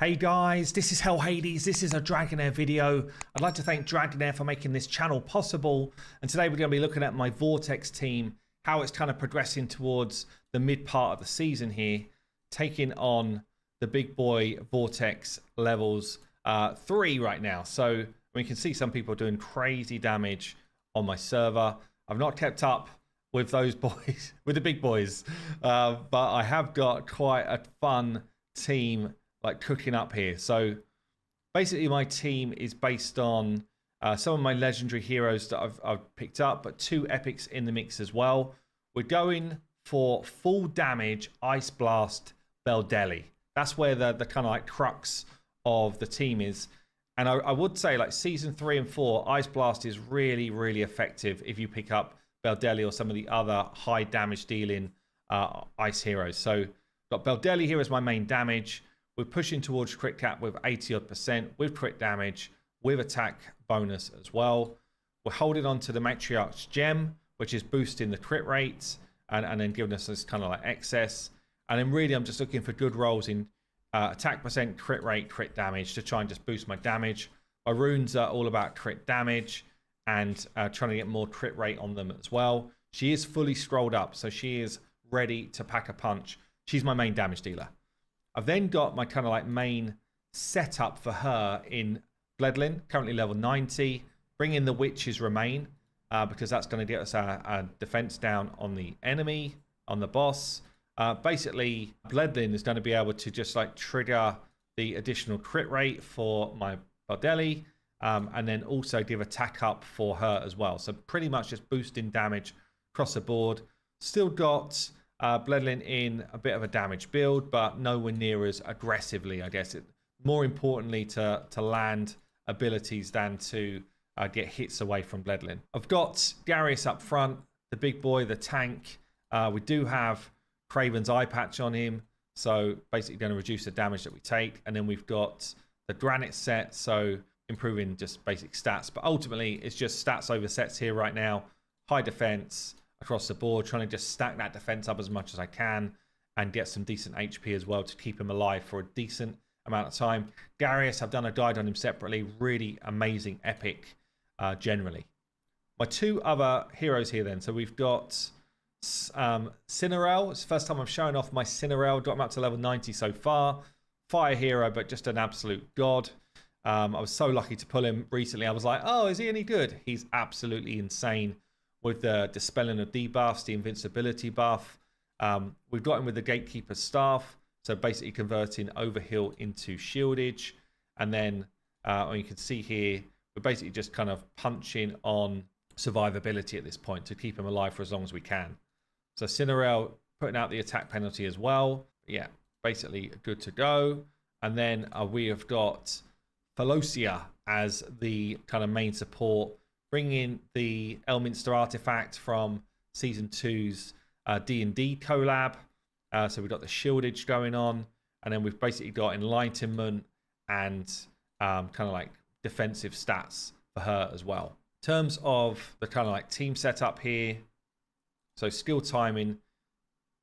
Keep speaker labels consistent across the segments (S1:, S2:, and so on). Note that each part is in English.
S1: Hey guys, this is Hell Hades. This is a Dragonheir video. I'd like to thank Dragonheir for making this channel possible. And today we're going to be looking at my Vortex team, how it's kind of progressing towards the mid part of the season here, taking on the big boy Vortex levels 3 right now. So we can see some people doing crazy damage on my server. I've not kept up with those boys, with the big boys, but I have got quite a fun team like cooking up here. So basically my team is based on some of my legendary heroes that I've picked up, but 2 epics in the mix as well. We're going for full damage Ice Blast Beldeli. That's where the kind of like crux of the team is. And I would say like season 3 and 4, Ice Blast is really, really effective if you pick up Beldeli or some of the other high damage dealing ice heroes. So got Beldeli here as my main damage. We're pushing towards crit cap with 80% with crit damage, with attack bonus as well. We're holding on to the Matriarch's Gem, which is boosting the crit rates and then giving us this kind of like excess. And then really I'm just looking for good rolls in attack percent, crit rate, crit damage to try and just boost my damage. My runes are all about crit damage and trying to get more crit rate on them as well. She is fully scrolled up, so she is ready to pack a punch. She's my main damage dealer. I've then got my kind of like main setup for her in Bledlin, currently level 90. Bring in the Witch's Remain, because that's going to get us our defense down on the enemy, on the boss. Basically, Bledlin is going to be able to just like trigger the additional crit rate for my Beldeli, and then also give attack up for her as well. So pretty much just boosting damage across the board. Still got Bledlin in a bit of a damage build, but nowhere near as aggressively, I guess. More importantly to land abilities than to get hits away from Bledlin. I've got Darius up front, the big boy, the tank. We do have Craven's eye patch on him, so basically going to reduce the damage that we take. And then we've got the Granite set, so improving just basic stats. But ultimately, it's just stats over sets here right now. High defense across the board, trying to just stack that defense up as much as I can and get some decent HP as well to keep him alive for a decent amount of time. Darius, I've done a guide on him separately. Really amazing epic generally. My 2 other heroes here then. So we've got Cinerel. It's the first time I'm showing off my Cinerel. Got him up to level 90 so far. Fire hero, but just an absolute god. I was so lucky to pull him recently. I was like, oh, is he any good? He's absolutely insane with the dispelling of debuffs, the invincibility buff. We've got him with the Gatekeeper's Staff, so basically converting overheal into shieldage. And then you can see here, we're basically just kind of punching on survivability at this point to keep him alive for as long as we can. So Cinerel putting out the attack penalty as well. Yeah, basically good to go. And then we have got Felocia as the kind of main support, bringing the Elminster artifact from Season 2's D&D collab. So we've got the shieldage going on, and then we've basically got enlightenment and kind of like defensive stats for her as well. In terms of the kind of like team setup here, so skill timing,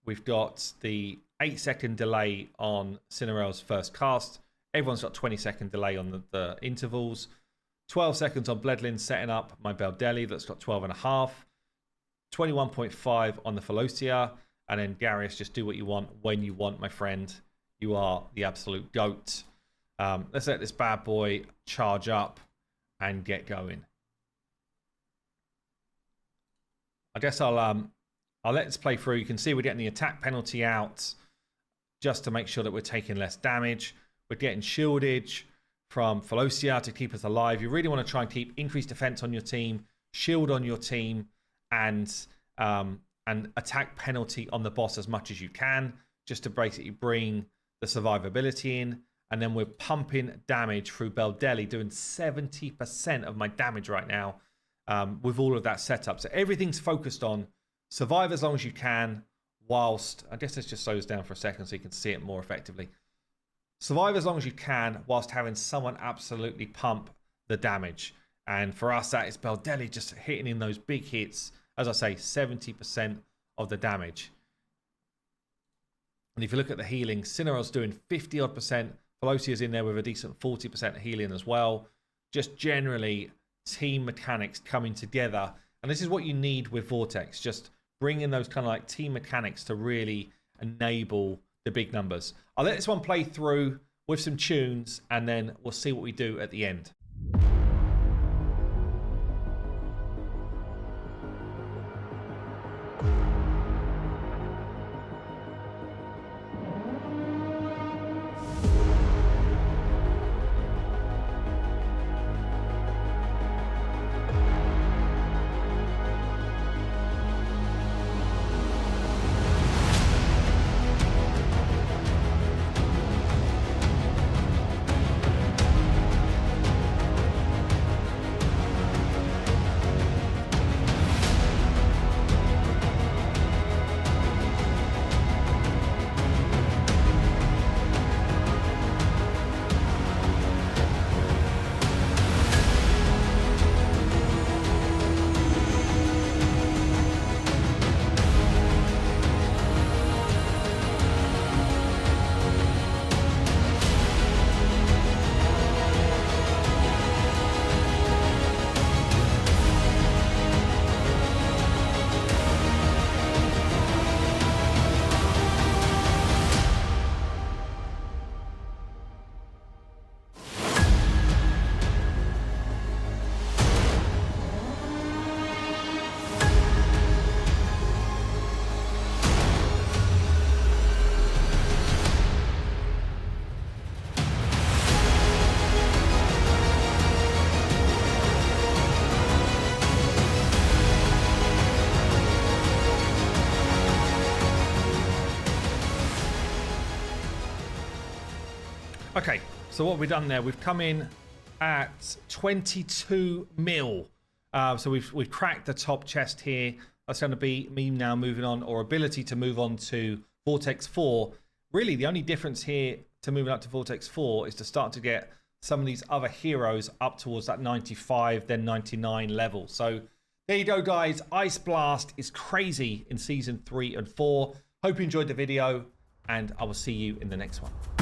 S1: we've got the 8-second delay on Cinerel's first cast. Everyone's got 20-second delay on the intervals. 12 seconds on Bledlin setting up my Beldeli, that's got 12.5. 21.5 on the Felocia. And then Darius, just do what you want when you want, my friend. You are the absolute GOAT. Let's let this bad boy charge up and get going. I guess I'll let this play through. You can see we're getting the attack penalty out just to make sure that we're taking less damage. We're getting shieldage from Felocia to keep us alive. You really want to try and keep increased defense on your team, shield on your team, and attack penalty on the boss as much as you can, just to basically bring the survivability in. And then we're pumping damage through Beldeli, doing 70% of my damage right now with all of that setup. So everything's focused on survive as long as you can, whilst, I guess let's just slow this down for a second so you can see it more effectively. Survive as long as you can whilst having someone absolutely pump the damage. And for us, that is Beldeli just hitting in those big hits. As I say, 70% of the damage. And if you look at the healing, Cinerel's doing 50-odd%, Pelosi is in there with a decent 40% healing as well. Just generally team mechanics coming together. And this is what you need with Vortex. Just bring in those kind of like team mechanics to really enable the big numbers. I'll let this one play through with some tunes, and then we'll see what we do at the end. Okay, so what we've done there, we've come in at 22 mil. So we've cracked the top chest here. That's going to be me now moving on, or ability to move on to Vortex 4. Really, the only difference here to moving up to Vortex 4 is to start to get some of these other heroes up towards that 95, then 99 level. So there you go, guys. Ice Blast is crazy in Season 3 and 4. Hope you enjoyed the video, and I will see you in the next one.